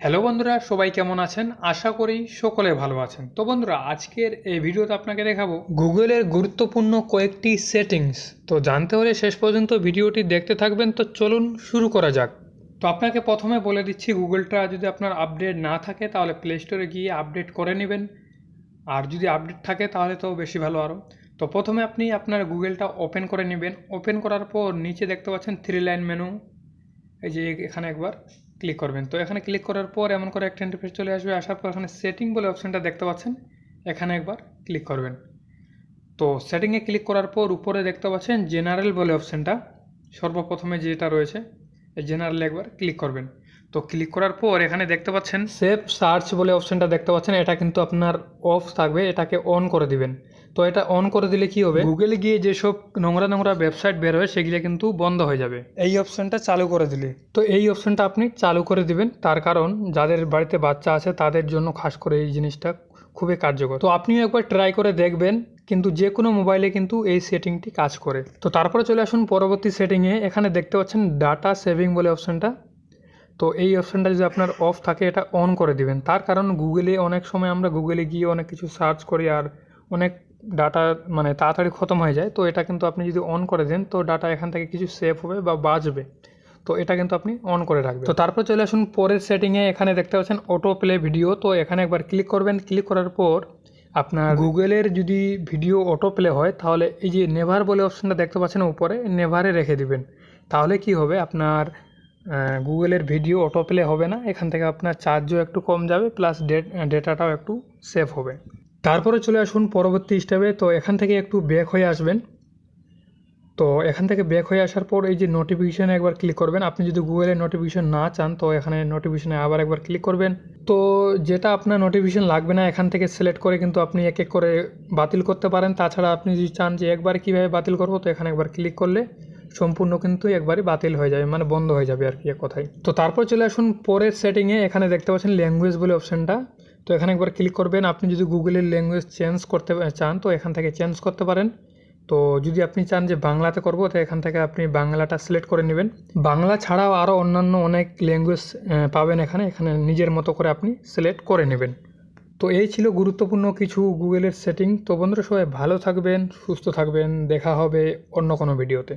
Hello বন্ধুরা, সবাই কেমন আছেন? আশা করি সকলে ভালো আছেন। তো বন্ধুরা, আজকের এই ভিডিওতে আপনাকে দেখাবো গুগলের গুরুত্বপূর্ণ কয়েকটি সেটিংস। তো জানতে হলে শেষ পর্যন্ত ভিডিওটি দেখতে থাকবেন। তো চলুন শুরু করা যাক। তো আপনাকে প্রথমে বলে দিচ্ছি, গুগলটা যদি আপনার আপডেট না থাকে তাহলে প্লে স্টোরে গিয়ে আপডেট করে নেবেন, আর যদি আপডেট থাকে তাহলে তো বেশি ভালো আরও। তো প্রথমে আপনি আপনার গুগলটা ওপেন করে নেবেন। ওপেন করার পর নিচে দেখতে পাচ্ছেন 3 লাইন মেনু, এই যে এখানে একবার ক্লিক করবেন। তো এখানে ক্লিক করার পর এমন করে একটা ইন্টারফেস চলে আসবে। আসার পর এখানে সেটিং বলে অপশানটা দেখতে পাচ্ছেন, এখানে একবার ক্লিক করবেন। তো সেটিংয়ে ক্লিক করার পর উপরে দেখতে পাচ্ছেন জেনারেল বলে অপশানটা, সর্বপ্রথমে যেটা রয়েছে এই জেনারেলে একবার ক্লিক করবেন। তো ক্লিক করার পর এখানে দেখতে পাচ্ছেন সেভ সার্চ বলে অপশানটা দেখতে পাচ্ছেন, এটা কিন্তু আপনার অফ থাকবে, এটাকে অন করে দিবেন। তো এটা অন করে দিলে কি হবে, গুগলে গিয়ে যেসব নোংরা নোংরা ওয়েবসাইট বের হয় সেগুলো কিন্তু বন্ধ হয়ে যাবে এই অপশানটা চালু করে দিলে। তো এই অপশানটা আপনি চালু করে দিবেন, তার কারণ যাদের বাড়িতে বাচ্চা আছে তাদের জন্য খাস করে এই জিনিসটা খুবই কার্যকর। তো আপনিও একবার ট্রাই করে দেখবেন, কিন্তু যে কোনো মোবাইলে কিন্তু এই সেটিংটি কাজ করে। তো তারপরে চলে আসুন পরবর্তী সেটিংয়ে। এখানে দেখতে পাচ্ছেন ডাটা সেভিং বলে অপশানটা। তো এই অপশানটা যদি আপনার অফ থাকে এটা অন করে দিবেন, তার কারণ গুগলে অনেক সময় আমরা গুগলে গিয়ে অনেক কিছু সার্চ করি আর অনেক ডাটা মানে তাড়াতাড়ি খতম হয়ে যায়। তো এটা কিন্তু আপনি যদি অন করে দেন তো ডাটা এখান থেকে কিছু সেভ হবে বা বাঁচবে। তো এটা কিন্তু আপনি অন করে রাখবেন। তো তারপর চলে আসুন পরের সেটিংয়ে। এখানে দেখতে পাচ্ছেন অটো প্লে ভিডিও। তো এখানে একবার ক্লিক করবেন। ক্লিক করার পর আপনার গুগলের যদি ভিডিও অটো প্লে হয় তাহলে এই যে নেভার বলে অপশানটা দেখতে পাচ্ছেন উপরে, নেভারে রেখে দিবেন। তাহলে কি হবে, আপনার গুগলের ভিডিও অটো প্লে হবে না, এখান থেকে আপনার চার্জও একটু কম যাবে, প্লাস ডেটাটাও একটু সেভ হবে। তারপরে চলে আসুন পরবর্তী স্টেপে। তো এখান থেকে একটু ব্যাক হয়ে আসবেন। তো এখান থেকে ব্যাক হয়ে আসার পর এই যে নোটিফিকেশানে একবার ক্লিক করবেন। আপনি যদি গুগলের নোটিফিকেশান না চান তো এখানে নোটিফিকেশানে আবার একবার ক্লিক করবেন। তো যেটা আপনার নোটিফিকেশান লাগবে না এখান থেকে সিলেক্ট করে কিন্তু আপনি এক এক করে বাতিল করতে পারেন। তাছাড়া আপনি যদি চান যে একবার কীভাবে বাতিল করবো, তো এখানে একবার ক্লিক করলে সম্পূর্ণ কিন্তু একবারই বাতিল হয়ে যাবে, মানে বন্ধ হয়ে যাবে আর কি এক কথায়। তো তারপর চলে আসুন পরের সেটিংয়ে। এখানে দেখতে পাচ্ছেন ল্যাঙ্গুয়েজ বলে অপশানটা। তো এখানে একবার ক্লিক করবেন। আপনি যদি গুগলের ল্যাঙ্গুয়েজ চেঞ্জ করতে চান তো এখান থেকে চেঞ্জ করতে পারেন। তো যদি আপনি চান যে বাংলাতে করবো তো এখান থেকে আপনি বাংলাটা সিলেক্ট করে নেবেন। বাংলা ছাড়াও আরও অন্যান্য অনেক ল্যাঙ্গুয়েজ পাবেন এখানে, এখানে নিজের মতো করে আপনি সিলেক্ট করে নেবেন। তো এই ছিল গুরুত্বপূর্ণ কিছু গুগলের সেটিং। তো বন্ধুরা, সবাই ভালো থাকবেন, সুস্থ থাকবেন, দেখা হবে অন্য কোনো ভিডিওতে।